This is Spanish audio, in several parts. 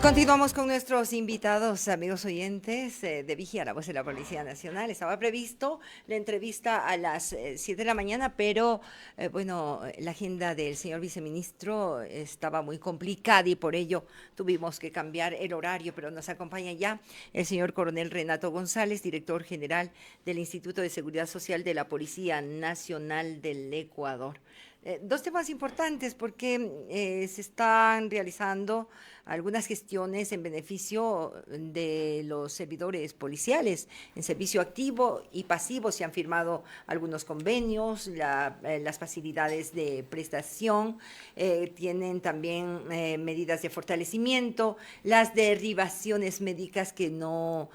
Continuamos con nuestros invitados, amigos oyentes de Vigía, la voz de la Policía Nacional. Estaba previsto la entrevista a las 7 de la mañana, pero bueno, la agenda del señor viceministro estaba muy complicada y por ello tuvimos que cambiar el horario, pero nos acompaña ya el señor coronel Renato González, director general del Instituto de Seguridad Social de la Policía Nacional del Ecuador. Dos temas importantes porque se están realizando algunas gestiones en beneficio de los servidores policiales en servicio activo y pasivo. Se han firmado algunos convenios, las facilidades de prestación, tienen también medidas de fortalecimiento, las derivaciones médicas que no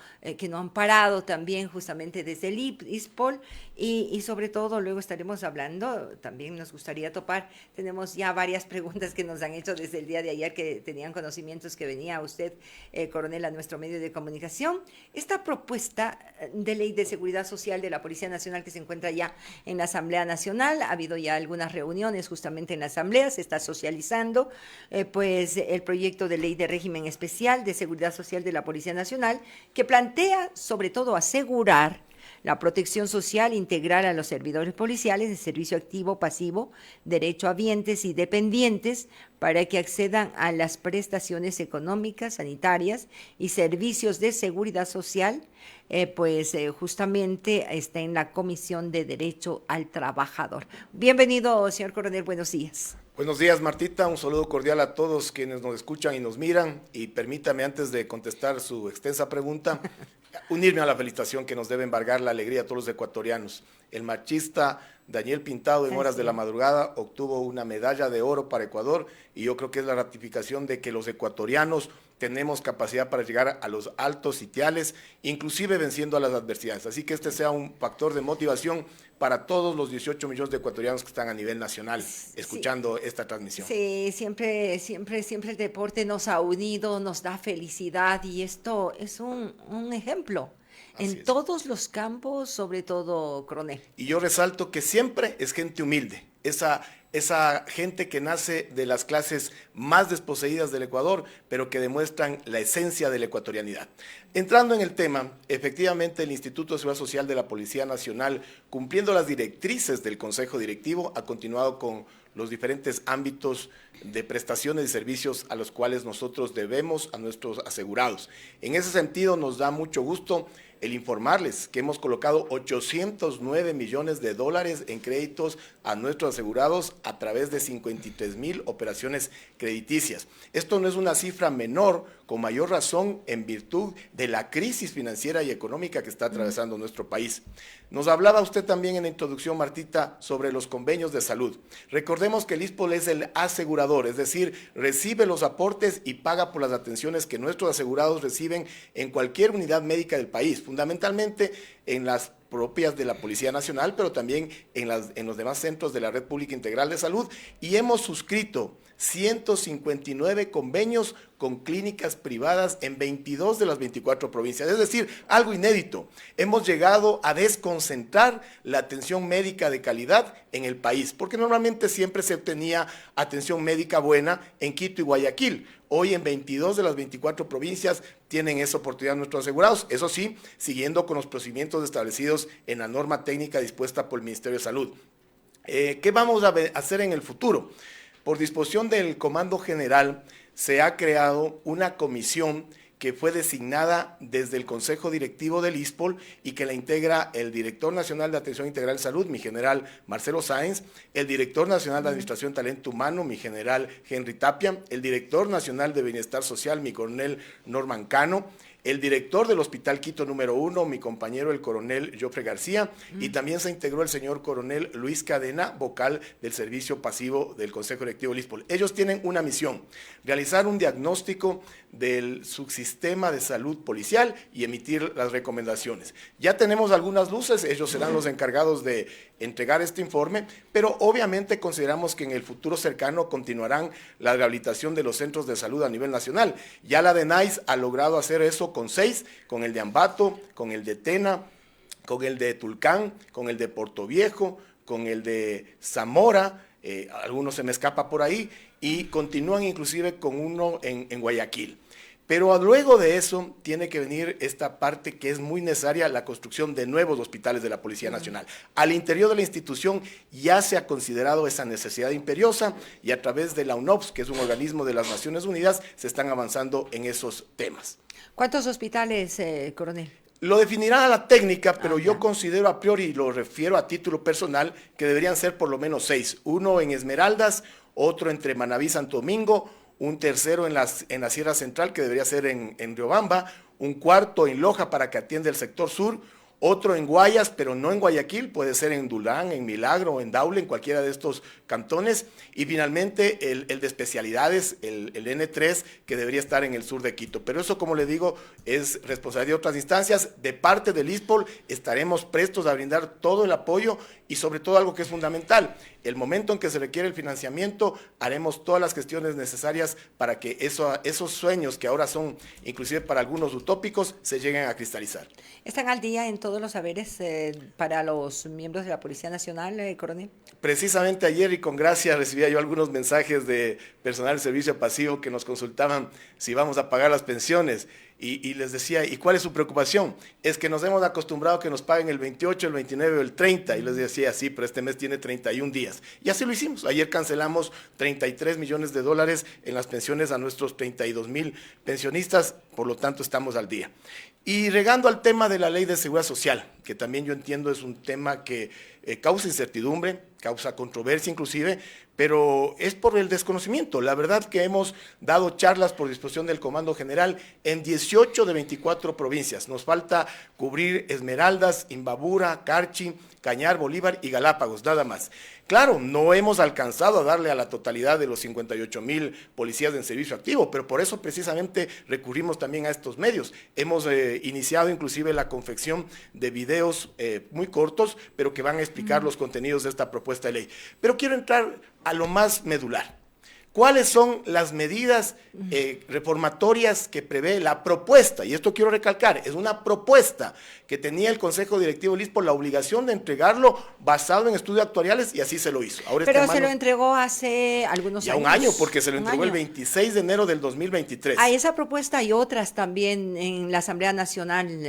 han parado también justamente desde el ISPOL y sobre todo luego estaremos hablando, también nos gustaría topar, tenemos ya varias preguntas que nos han hecho desde el día de ayer que tenían conocimientos que venía usted, coronel, a nuestro medio de comunicación. Esta propuesta de ley de seguridad social de la Policía Nacional que se encuentra ya en la Asamblea Nacional, ha habido ya algunas reuniones justamente en la Asamblea, se está socializando pues el proyecto de ley de régimen especial de seguridad social de la Policía Nacional que plantea sobre todo asegurar la protección social integral a los servidores policiales de servicio activo, pasivo, derechohabientes y dependientes para que accedan a las prestaciones económicas, sanitarias y servicios de seguridad social, justamente está en la Comisión de Derecho al Trabajador. Bienvenido, señor coronel, buenos días. Buenos días, Martita, un saludo cordial a todos quienes nos escuchan y nos miran, y permítame, antes de contestar su extensa pregunta, unirme a la felicitación que nos debe embargar la alegría a todos los ecuatorianos. El marchista Daniel Pintado en horas de la madrugada obtuvo una medalla de oro para Ecuador y yo creo que es la ratificación de que los ecuatorianos tenemos capacidad para llegar a los altos sitiales, inclusive venciendo a las adversidades. Así que este sea un factor de motivación para todos los 18 millones de ecuatorianos que están a nivel nacional escuchando esta transmisión. Sí, siempre el deporte nos ha unido, nos da felicidad y esto es un ejemplo. En todos los campos, sobre todo, coronel. Y yo resalto que siempre es gente humilde, esa gente que nace de las clases más desposeídas del Ecuador, pero que demuestran la esencia de la ecuatorianidad. Entrando en el tema, efectivamente el Instituto de Seguridad Social de la Policía Nacional, cumpliendo las directrices del Consejo Directivo, ha continuado con los diferentes ámbitos de prestaciones y servicios a los cuales nosotros debemos a nuestros asegurados. En ese sentido, nos da mucho gusto el informarles que hemos colocado 809 millones de dólares en créditos a nuestros asegurados a través de 53,000 operaciones crediticias. Esto no es una cifra menor, con mayor razón en virtud de la crisis financiera y económica que está atravesando nuestro país. Nos hablaba usted también en la introducción, Martita, sobre los convenios de salud. Recordemos que el ISPOL es el asegurador, es decir, recibe los aportes y paga por las atenciones que nuestros asegurados reciben en cualquier unidad médica del país, fundamentalmente en las propias de la Policía Nacional, pero también en los demás centros de la Red Pública Integral de Salud, y hemos suscrito 159 convenios con clínicas privadas en 22 de las 24 provincias, es decir, algo inédito. Hemos llegado a desconcentrar la atención médica de calidad en el país, porque normalmente siempre se obtenía atención médica buena en Quito y Guayaquil. Hoy en 22 de las 24 provincias tienen esa oportunidad nuestros asegurados, eso sí, siguiendo con los procedimientos establecidos en la norma técnica dispuesta por el Ministerio de Salud. ¿Qué vamos a hacer en el futuro? Por disposición del Comando General se ha creado una comisión que fue designada desde el Consejo Directivo del ISPOL y que la integra el Director Nacional de Atención Integral de Salud, mi general Marcelo Sáenz, el Director Nacional de Administración y Talento Humano, mi general Henry Tapia, el Director Nacional de Bienestar Social, mi coronel Norman Cano, el director del Hospital Quito número 1, mi compañero el coronel Jofre García, y también se integró el señor coronel Luis Cadena, vocal del servicio pasivo del Consejo Directivo del ISPOL. Ellos tienen una misión: realizar un diagnóstico del subsistema de salud policial y emitir las recomendaciones. Ya tenemos algunas luces, ellos serán los encargados de entregar este informe, pero obviamente consideramos que en el futuro cercano continuarán la rehabilitación de los centros de salud a nivel nacional. Ya la DENAIS ha logrado hacer eso con 6, con el de Ambato, con el de Tena, con el de Tulcán, con el de Portoviejo, con el de Zamora, algunos se me escapa por ahí, y continúan inclusive con uno en Guayaquil. Pero luego de eso tiene que venir esta parte que es muy necesaria, la construcción de nuevos hospitales de la Policía Nacional. Al interior de la institución ya se ha considerado esa necesidad imperiosa y a través de la UNOPS, que es un organismo de las Naciones Unidas, se están avanzando en esos temas. ¿Cuántos hospitales, coronel? Lo definirá la técnica, pero yo considero a priori, y lo refiero a título personal, que deberían ser por lo menos 6. Uno en Esmeraldas, otro entre Manabí y Santo Domingo, un tercero en la Sierra Central, que debería ser en Riobamba, un cuarto en Loja para que atienda el sector sur, otro en Guayas, pero no en Guayaquil, puede ser en Dulán, en Milagro, en Daule, en cualquiera de estos cantones, y finalmente el de especialidades, el N3, que debería estar en el sur de Quito. Pero eso, como le digo, es responsabilidad de otras instancias. De parte del ISPOL estaremos prestos a brindar todo el apoyo y sobre todo algo que es fundamental, el momento en que se requiere el financiamiento, haremos todas las gestiones necesarias para que esos sueños que ahora son inclusive para algunos utópicos se lleguen a cristalizar. ¿Están al día en todos los saberes para los miembros de la Policía Nacional, coronel? Precisamente ayer y con gracia recibía yo algunos mensajes de personal de servicio pasivo que nos consultaban si vamos a pagar las pensiones y les decía, ¿y cuál es su preocupación? Es que nos hemos acostumbrado a que nos paguen el 28, el 29 o el 30 y les decía, sí, pero este mes tiene 31 días. Y así lo hicimos. Ayer cancelamos 33 millones de dólares en las pensiones a nuestros 32,000 pensionistas, por lo tanto estamos al día. Y regando al tema de la Ley de Seguridad Social, que también yo entiendo es un tema que causa incertidumbre, causa controversia inclusive, pero es por el desconocimiento. La verdad que hemos dado charlas por disposición del Comando General en 18 de 24 provincias. Nos falta cubrir Esmeraldas, Imbabura, Carchi, Cañar, Bolívar y Galápagos, nada más. Claro, no hemos alcanzado a darle a la totalidad de los 58,000 policías en servicio activo, pero por eso precisamente recurrimos también a estos medios. Hemos iniciado inclusive la confección de videos muy cortos, pero que van a explicar los contenidos de esta propuesta de ley. Pero quiero entrar a lo más medular. ¿Cuáles son las medidas reformatorias que prevé la propuesta? Y esto quiero recalcar, es una propuesta que tenía el Consejo Directivo del ISPOL la obligación de entregarlo basado en estudios actuariales y así se lo hizo. Ahora pero se lo entregó hace algunos años. Ya un año, porque se lo entregó el 26 de enero del 2023. A esa propuesta y otras también en la Asamblea Nacional,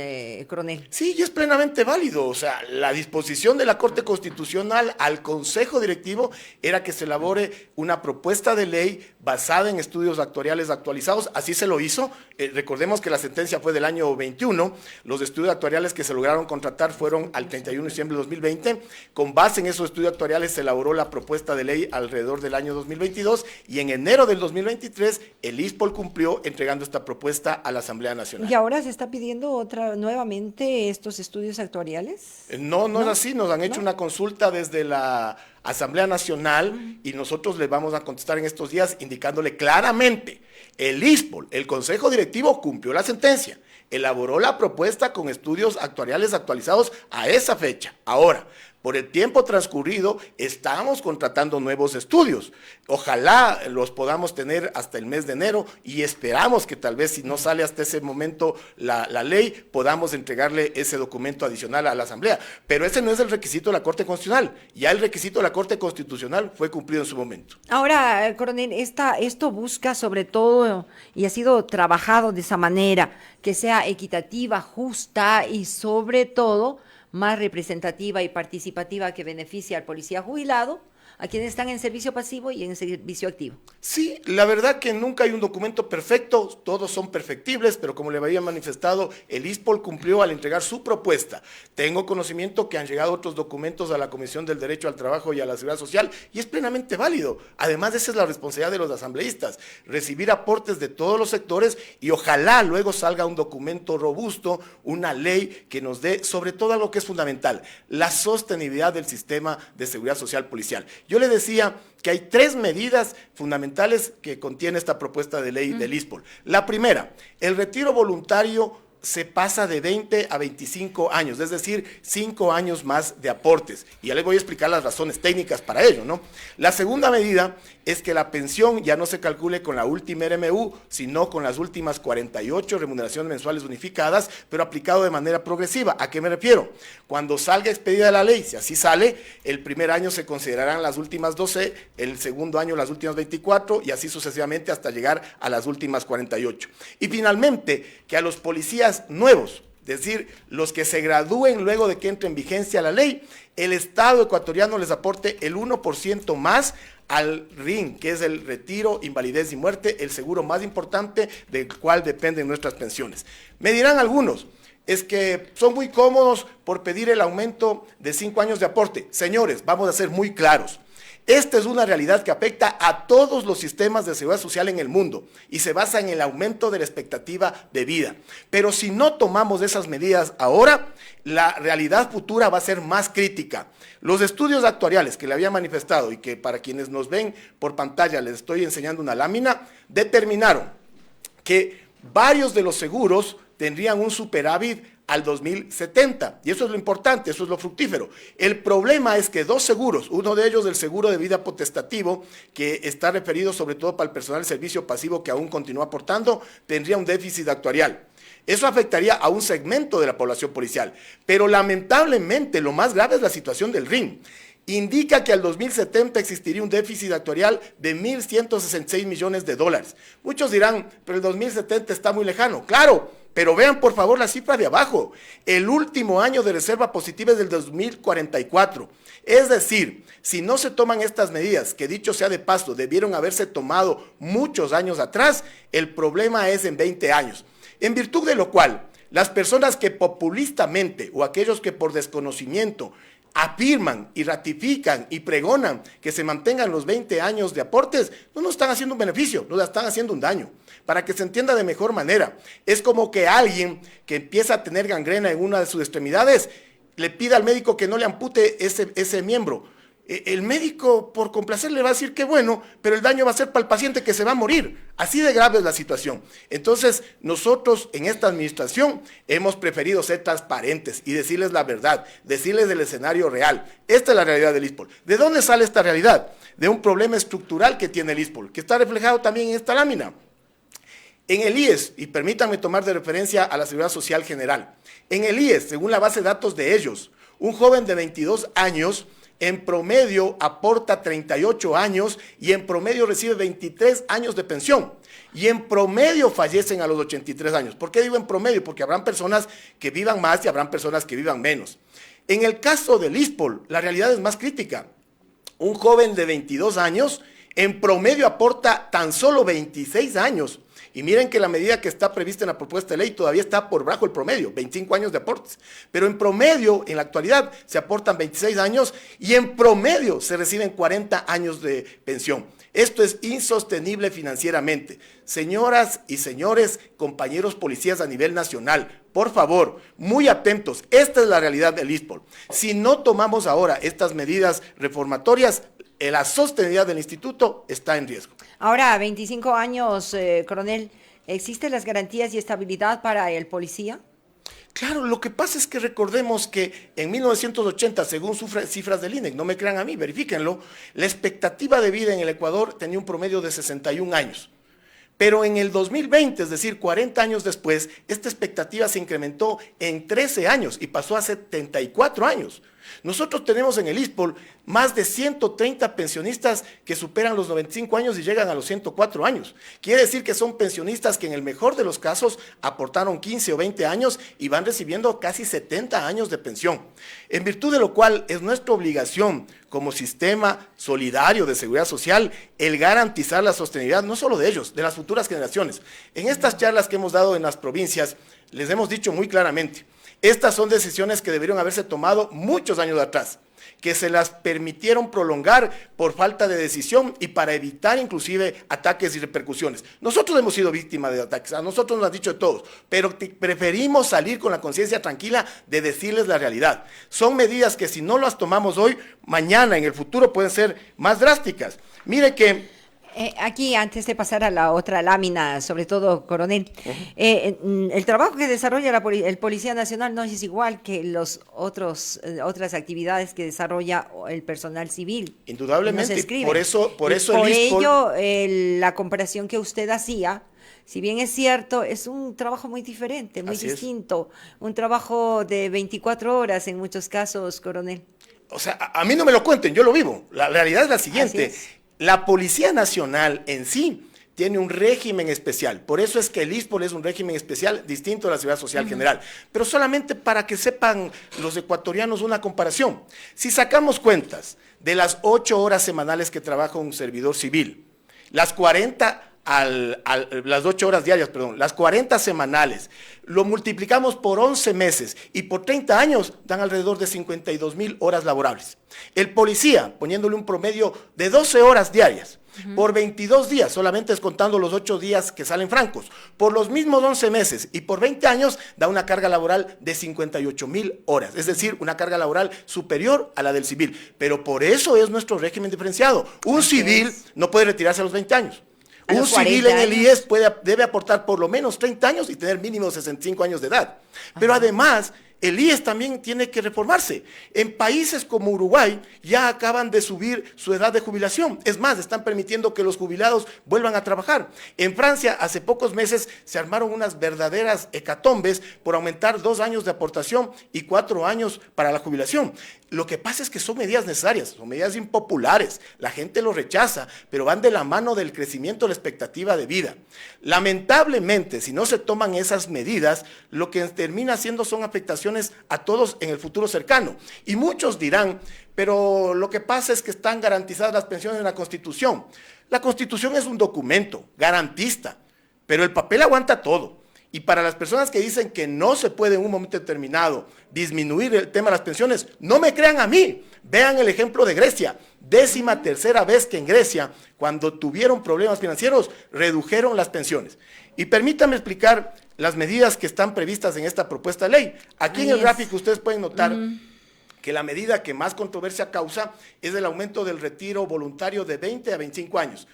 coronel. Sí, y es plenamente válido. O sea, la disposición de la Corte Constitucional al Consejo Directivo era que se elabore una propuesta de ley basada en estudios actuariales actualizados, así se lo hizo. Recordemos que la sentencia fue del año 21, los estudios actuariales que se lograron contratar fueron al 31 de diciembre de 2020, con base en esos estudios actuariales se elaboró la propuesta de ley alrededor del año 2022 y en enero del 2023 el ISPOL cumplió entregando esta propuesta a la Asamblea Nacional. ¿Y ahora se está pidiendo nuevamente estos estudios actuariales? No es así, nos han hecho una consulta desde la Asamblea Nacional y nosotros le vamos a contestar en estos días indicándole claramente, el ISPOL, el Consejo Directivo cumplió la sentencia, elaboró la propuesta con estudios actuariales actualizados a esa fecha. Ahora, por el tiempo transcurrido, estamos contratando nuevos estudios. Ojalá los podamos tener hasta el mes de enero y esperamos que tal vez si no sale hasta ese momento la ley, podamos entregarle ese documento adicional a la Asamblea. Pero ese no es el requisito de la Corte Constitucional. Ya el requisito de la Corte Constitucional fue cumplido en su momento. Ahora, coronel, esto busca sobre todo, y ha sido trabajado de esa manera, que sea equitativa, justa y sobre todo más representativa y participativa que beneficie al policía jubilado, a quienes están en servicio pasivo y en servicio activo. Sí, la verdad que nunca hay un documento perfecto, todos son perfectibles, pero como le había manifestado, el ISPOL cumplió al entregar su propuesta. Tengo conocimiento que han llegado otros documentos a la Comisión del Derecho al Trabajo y a la Seguridad Social, y es plenamente válido. Además, esa es la responsabilidad de los asambleístas, recibir aportes de todos los sectores y ojalá luego salga un documento robusto, una ley que nos dé sobre todo algo que es fundamental, la sostenibilidad del sistema de seguridad social policial. Yo le decía que hay 3 medidas fundamentales que contiene esta propuesta de ley del ISPOL. La primera, el retiro voluntario se pasa de 20 a 25 años, es decir, 5 años más de aportes. Y ya les voy a explicar las razones técnicas para ello, ¿no? La segunda medida es que la pensión ya no se calcule con la última RMU, sino con las últimas 48 remuneraciones mensuales unificadas, pero aplicado de manera progresiva. ¿A qué me refiero? Cuando salga expedida la ley, si así sale, el primer año se considerarán las últimas 12, el segundo año las últimas 24 y así sucesivamente hasta llegar a las últimas 48. Y finalmente, que a los policías nuevos, es decir, los que se gradúen luego de que entre en vigencia la ley, el Estado ecuatoriano les aporte el 1% más al RIN, que es el retiro, invalidez y muerte, el seguro más importante del cual dependen nuestras pensiones. Me dirán algunos, es que son muy cómodos por pedir el aumento de 5 años de aporte. Señores, vamos a ser muy claros. Esta es una realidad que afecta a todos los sistemas de seguridad social en el mundo y se basa en el aumento de la expectativa de vida. Pero si no tomamos esas medidas ahora, la realidad futura va a ser más crítica. Los estudios actuariales que le había manifestado y que para quienes nos ven por pantalla les estoy enseñando una lámina, determinaron que varios de los seguros tendrían un superávit al 2070, y eso es lo importante, eso es lo fructífero. El problema es que 2 seguros, uno de ellos el seguro de vida potestativo, que está referido sobre todo para el personal de servicio pasivo que aún continúa aportando, tendría un déficit actuarial. Eso afectaría a un segmento de la población policial, pero lamentablemente lo más grave es la situación del RIN. Indica que al 2070 existiría un déficit actuarial de 1.166 millones de dólares. Muchos dirán, pero el 2070 está muy lejano. Claro, pero vean por favor la cifra de abajo. El último año de reserva positiva es del 2044. Es decir, si no se toman estas medidas, que dicho sea de paso, debieron haberse tomado muchos años atrás, el problema es en 20 años. En virtud de lo cual, las personas que populistamente o aquellos que por desconocimiento afirman y ratifican y pregonan que se mantengan los 20 años de aportes, no nos están haciendo un beneficio, nos están haciendo un daño. Para que se entienda de mejor manera, es como que alguien que empieza a tener gangrena en una de sus extremidades, le pida al médico que no le ampute ese miembro. El médico, por complacer, le va a decir que bueno, pero el daño va a ser para el paciente que se va a morir. Así de grave es la situación. Entonces, nosotros en esta administración hemos preferido ser transparentes y decirles la verdad, decirles el escenario real. Esta es la realidad del ISPOL. ¿De dónde sale esta realidad? De un problema estructural que tiene el ISPOL, que está reflejado también en esta lámina. En el IES, y permítanme tomar de referencia a la Seguridad Social General, en el IES, según la base de datos de ellos, un joven de 22 años en promedio aporta 38 años y en promedio recibe 23 años de pensión. Y en promedio fallecen a los 83 años. ¿Por qué digo en promedio? Porque habrán personas que vivan más y habrán personas que vivan menos. En el caso del ISPOL, la realidad es más crítica. Un joven de 22 años en promedio aporta tan solo 26 años. Y miren que la medida que está prevista en la propuesta de ley todavía está por bajo el promedio, 25 años de aportes. Pero en promedio, en la actualidad, se aportan 26 años y en promedio se reciben 40 años de pensión. Esto es insostenible financieramente. Señoras y señores, compañeros policías a nivel nacional, por favor, muy atentos. Esta es la realidad del ISPOL. Si no tomamos ahora estas medidas reformatorias, la sostenibilidad del instituto está en riesgo. Ahora, 25 años, coronel, ¿existen las garantías y estabilidad para el policía? Claro, lo que pasa es que recordemos que en 1980, según cifras del INEC, no me crean a mí, verifíquenlo, la expectativa de vida en el Ecuador tenía un promedio de 61 años. Pero en el 2020, es decir, 40 años después, esta expectativa se incrementó en 13 años y pasó a 74 años. Nosotros tenemos en el ISPOL más de 130 pensionistas que superan los 95 años y llegan a los 104 años. Quiere decir que son pensionistas que en el mejor de los casos aportaron 15 o 20 años y van recibiendo casi 70 años de pensión. En virtud de lo cual es nuestra obligación como sistema solidario de seguridad social el garantizar la sostenibilidad no solo de ellos, de las futuras generaciones. En estas charlas que hemos dado en las provincias les hemos dicho muy claramente, estas son decisiones que debieron haberse tomado muchos años atrás, que se las permitieron prolongar por falta de decisión y para evitar inclusive ataques y repercusiones. Nosotros hemos sido víctimas de ataques, a nosotros nos han dicho todos, pero preferimos salir con la conciencia tranquila de decirles la realidad. Son medidas que si no las tomamos hoy, mañana, en el futuro pueden ser más drásticas. Mire que Aquí, antes de pasar a la otra lámina, sobre todo, coronel, el trabajo que desarrolla el Policía Nacional no es igual que los otras actividades que desarrolla el personal civil. No se Indudablemente, escriben. por Y eso por el ISPOL. ello, la comparación que usted hacía, si bien es cierto, es un trabajo muy diferente, muy Así es. distinto, un trabajo de 24 horas en muchos casos, coronel. O sea, a mí no me lo cuenten, yo lo vivo. La realidad es la Así siguiente. es. La Policía Nacional en sí tiene un régimen especial. Por eso es que el ISPOL es un régimen especial distinto a la Seguridad Social General. Pero solamente para que sepan los ecuatorianos una comparación. Si sacamos cuentas de las 8 horas semanales que trabaja un servidor civil, las 40 las 8 horas diarias, perdón, las 40 semanales, lo multiplicamos por 11 meses y por 30 años dan alrededor de 52,000 horas laborables. El policía, poniéndole un promedio de 12 horas diarias, por 22 días, solamente descontando los 8 días que salen francos, por los mismos 11 meses y por 20 años, da una carga laboral de 58,000 horas, es decir, una carga laboral superior a la del civil. Pero por eso es nuestro régimen diferenciado. Un civil no puede retirarse a los 20 años. Un civil en el IES debe aportar por lo menos 30 años y tener mínimo 65 años de edad. Pero además, el IES también tiene que reformarse. En países como Uruguay ya acaban de subir su edad de jubilación. Es más, están permitiendo que los jubilados vuelvan a trabajar. En Francia, hace pocos meses, se armaron unas verdaderas hecatombes por aumentar 2 años de aportación y 4 años para la jubilación. Lo que pasa es que son medidas necesarias, son medidas impopulares, la gente lo rechaza, pero van de la mano del crecimiento de la expectativa de vida. Lamentablemente, si no se toman esas medidas, lo que termina haciendo son afectaciones a todos en el futuro cercano. Y muchos dirán, pero lo que pasa es que están garantizadas las pensiones en la Constitución. La Constitución es un documento garantista, pero el papel aguanta todo. Y para las personas que dicen que no se puede en un momento determinado disminuir el tema de las pensiones, no me crean a mí. Vean el ejemplo de Grecia. 13ª vez que en Grecia, cuando tuvieron problemas financieros, redujeron las pensiones. Y permítanme explicar las medidas que están previstas en esta propuesta de ley. Aquí en el gráfico ustedes pueden notar que la medida que más controversia causa es el aumento del retiro voluntario de 20 a 25 años.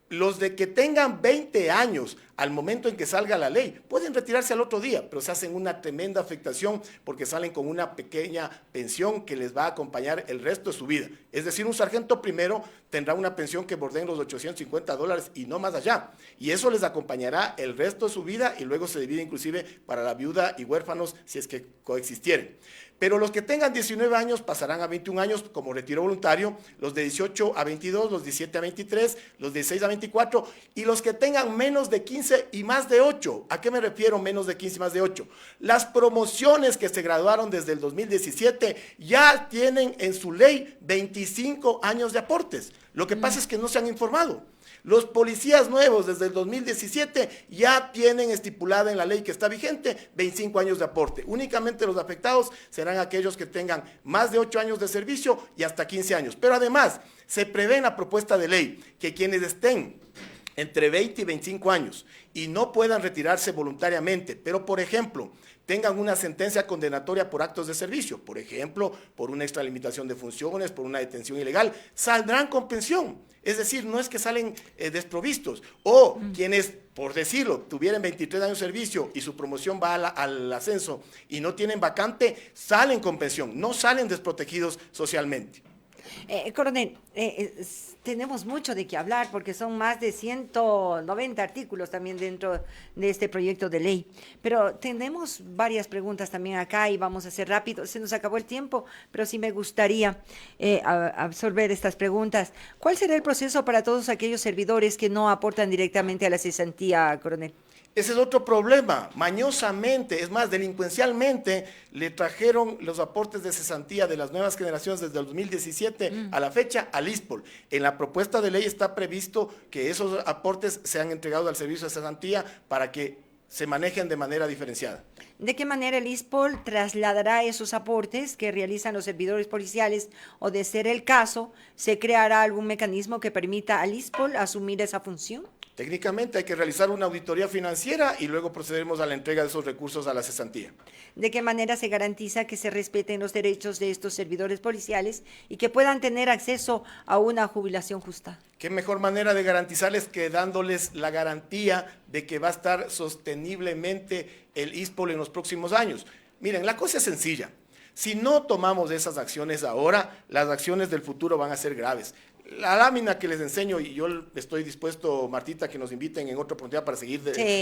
Los de que tengan 20 años al momento en que salga la ley pueden retirarse al otro día, pero se hacen una tremenda afectación porque salen con una pequeña pensión que les va a acompañar el resto de su vida. Es decir, un sargento primero tendrá una pensión que bordee los $850 y no más allá. Y eso les acompañará el resto de su vida y luego se divide inclusive para la viuda y huérfanos si es que coexistieren. Pero los que tengan 19 años pasarán a 21 años como retiro voluntario, los de 18 a 22, los 17 a 23, los de 16 a 24 y los que tengan menos de 15 y más de 8. ¿A qué me refiero menos de 15 y más de 8? Las promociones que se graduaron desde el 2017 ya tienen en su ley 25 años de aportes. Lo que pasa es que no se han informado. Los policías nuevos desde el 2017 ya tienen estipulada en la ley que está vigente 25 años de aporte. Únicamente los afectados serán aquellos que tengan más de 8 años de servicio y hasta 15 años. Pero además, se prevé en la propuesta de ley que quienes estén entre 20 y 25 años y no puedan retirarse voluntariamente, pero por ejemplo, tengan una sentencia condenatoria por actos de servicio, por ejemplo, por una extralimitación de funciones, por una detención ilegal, saldrán con pensión. Es decir, no es que salen desprovistos. O quienes, por decirlo, tuvieran 23 años de servicio y su promoción va al ascenso y no tienen vacante, salen con pensión, no salen desprotegidos socialmente. Coronel, tenemos mucho de qué hablar porque son más de 190 artículos también dentro de este proyecto de ley, pero tenemos varias preguntas también acá y vamos a hacer rápido. Se nos acabó el tiempo, pero sí me gustaría absorber estas preguntas. ¿Cuál será el proceso para todos aquellos servidores que no aportan directamente a la cesantía, coronel? Ese es otro problema. Mañosamente, es más, delincuencialmente, le trajeron los aportes de cesantía de las nuevas generaciones desde el 2017 a la fecha al ISPOL. En la propuesta de ley está previsto que esos aportes sean entregados al servicio de cesantía para que se manejen de manera diferenciada. ¿De qué manera el ISPOL trasladará esos aportes que realizan los servidores policiales o, de ser el caso, se creará algún mecanismo que permita al ISPOL asumir esa función? Técnicamente hay que realizar una auditoría financiera y luego procederemos a la entrega de esos recursos a la cesantía. ¿De qué manera se garantiza que se respeten los derechos de estos servidores policiales y que puedan tener acceso a una jubilación justa? ¿Qué mejor manera de garantizarles que dándoles la garantía de que va a estar sosteniblemente el ISPOL en los próximos años? Miren, la cosa es sencilla. Si no tomamos esas acciones ahora, las acciones del futuro van a ser graves. La lámina que les enseño, y yo estoy dispuesto, Martita, que nos inviten en otra oportunidad para seguir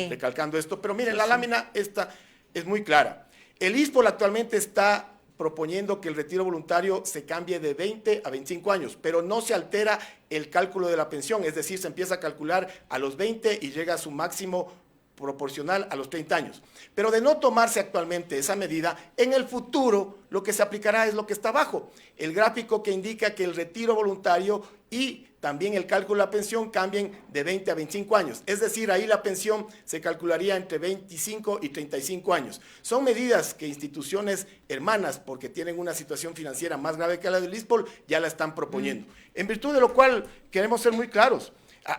recalcando esto, pero miren, la lámina esta es muy clara. El ISPOL actualmente está proponiendo que el retiro voluntario se cambie de 20 a 25 años, pero no se altera el cálculo de la pensión, es decir, se empieza a calcular a los 20 y llega a su máximo proporcional a los 30 años. Pero de no tomarse actualmente esa medida, en el futuro lo que se aplicará es lo que está abajo, el gráfico que indica que el retiro voluntario y también el cálculo de la pensión cambien de 20 a 25 años. Es decir, ahí la pensión se calcularía entre 25 y 35 años. Son medidas que instituciones hermanas, porque tienen una situación financiera más grave que la del ISPOL, ya la están proponiendo. En virtud de lo cual queremos ser muy claros.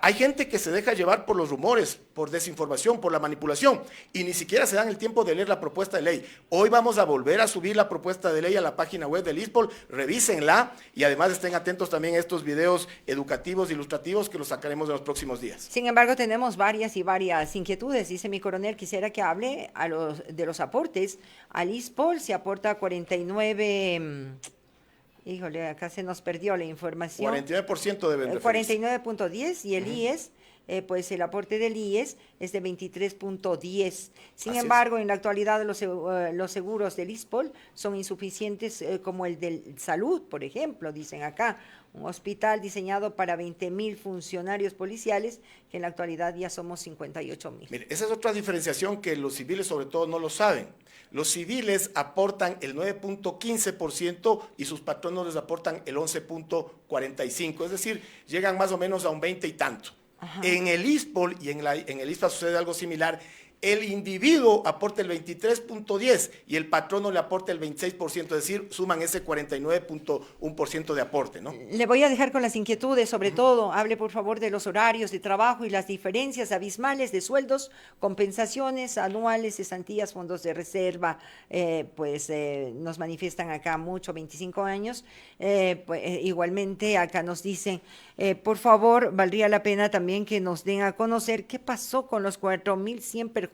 Hay gente que se deja llevar por los rumores, por desinformación, por la manipulación, y ni siquiera se dan el tiempo de leer la propuesta de ley. Hoy vamos a volver a subir la propuesta de ley a la página web del ISPOL, revísenla y además estén atentos también a estos videos educativos, ilustrativos que los sacaremos en los próximos días. Sin embargo, tenemos varias inquietudes. Dice mi coronel, quisiera que hable de los aportes. Al ISPOL se aporta 49... Híjole, acá se nos perdió la información. 49% deben referirse. 49.10 y el IES, pues el aporte del IES es de 23.10. Sin embargo, en la actualidad los seguros del ISPOL son insuficientes como el del salud, por ejemplo, dicen acá. Un hospital diseñado para 20,000 funcionarios policiales, que en la actualidad ya somos 58,000. Mire, esa es otra diferenciación que los civiles sobre todo no lo saben. Los civiles aportan el 9.15% y sus patronos les aportan el 11.45%, es decir, llegan más o menos a un 20 y tanto. Ajá. En el ISPOL y en el ISPA sucede algo similar. El individuo aporta el 23.10 y el patrono le aporta el 26%, es decir, suman ese 49.1% de aporte, ¿no? Le voy a dejar con las inquietudes, sobre todo, hable por favor de los horarios de trabajo y las diferencias abismales de sueldos, compensaciones anuales, cesantías, fondos de reserva, nos manifiestan acá mucho, 25 años, igualmente acá nos dicen, por favor, valdría la pena también que nos den a conocer qué pasó con los 4,100 perjudicados,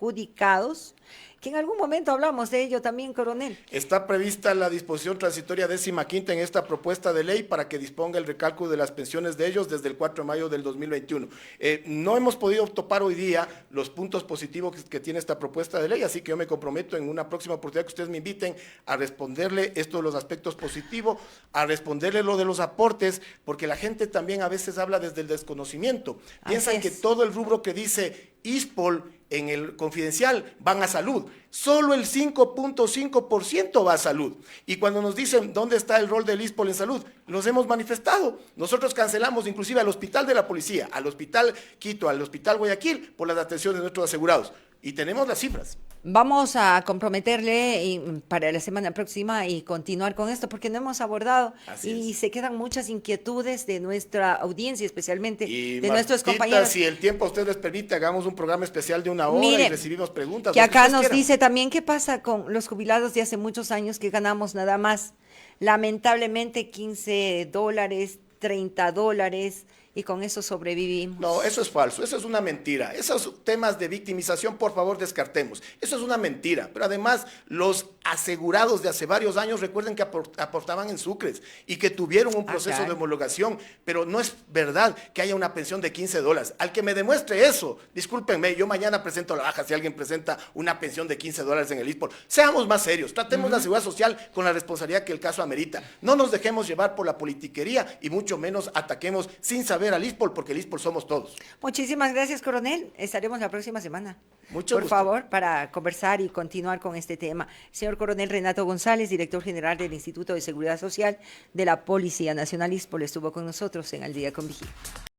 que en algún momento hablamos de ello también, coronel. Está prevista la disposición transitoria 15ª en esta propuesta de ley para que disponga el recálculo de las pensiones de ellos desde el 4 de mayo del 2021. No hemos podido topar hoy día los puntos positivos que tiene esta propuesta de ley, así que yo me comprometo en una próxima oportunidad que ustedes me inviten a responderle esto de los aspectos positivos, a responderle lo de los aportes, porque la gente también a veces habla desde el desconocimiento. Piensan que todo el rubro que dice ISPOL en el confidencial van a salud. Solo el 5.5% va a salud. Y cuando nos dicen dónde está el rol del ISPOL en salud, los hemos manifestado. Nosotros cancelamos inclusive al hospital de la policía, al hospital Quito, al hospital Guayaquil, por las atenciones de nuestros asegurados. Y tenemos las cifras. Vamos a comprometerle para la semana próxima y continuar con esto, porque no hemos abordado y se quedan muchas inquietudes de nuestra audiencia, especialmente de nuestros compañeros. Si el tiempo a ustedes les permite, hagamos un programa especial de 1 hora. Mire, y recibimos preguntas. Que acá nos dice también qué pasa con los jubilados de hace muchos años que ganamos nada más, lamentablemente $15, $30, y con eso sobrevivimos. No, eso es falso, eso es una mentira. Esos temas de victimización, por favor, descartemos. Eso es una mentira. Pero además, los asegurados de hace varios años, recuerden que aportaban en sucres y que tuvieron un proceso de homologación, pero no es verdad que haya una pensión de $15. Al que me demuestre eso, discúlpenme, yo mañana presento la baja si alguien presenta una pensión de $15 en el ISPOL. Seamos más serios, tratemos la seguridad social con la responsabilidad que el caso amerita. No nos dejemos llevar por la politiquería y mucho menos ataquemos sin saber al ISPOL, porque el ISPOL somos todos. Muchísimas gracias, coronel. Estaremos la próxima semana. Mucho Por gusto. favor, para conversar y continuar con este tema. Señor coronel Renato González, director general del Instituto de Seguridad Social de la Policía Nacional ISPOL, estuvo con nosotros en Al Día con Vigía.